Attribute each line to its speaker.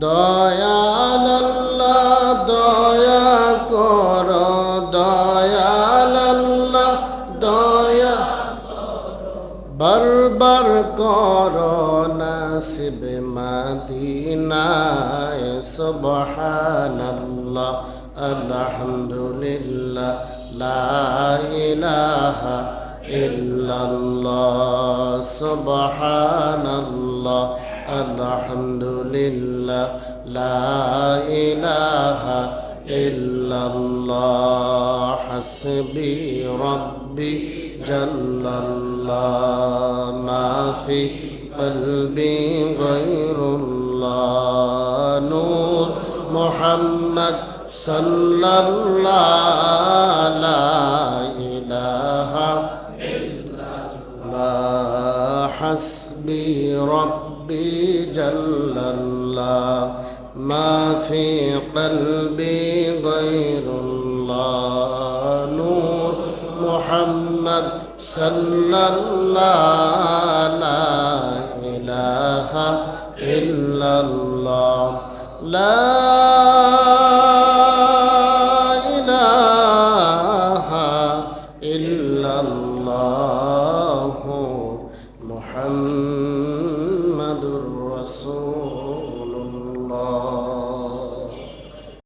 Speaker 1: দয়াল আল্লাহ দয়া কর, দয়াল আল্লাহ দয়া বারবার কর নাসিব মদিনায়। সুবহানাল্লাহ আলহামদুলিল্লাহ লা ইলাহা ইল্লাল্লাহ। সুবহানাল্লাহ আলহামদুলিল্লাহ লা ইলাহা ইল্লাল্লাহ। হাসবি রব্বি জাল্লাল্লাহ মা ফি কলবি গায়রুল্লাহ। নূর মুহাম্মদ সাল্লাল্লাহু লা ইলাহা ইল্লাল্লাহ। হাসবি রব্বি জাল্লাল্লাহ মা ফি কলবি গায়রুল্লাহ। নূর মুহাম্মদ সাল্লাল্লাহু লা ইলাহা ইল্লাল্লাহ। লা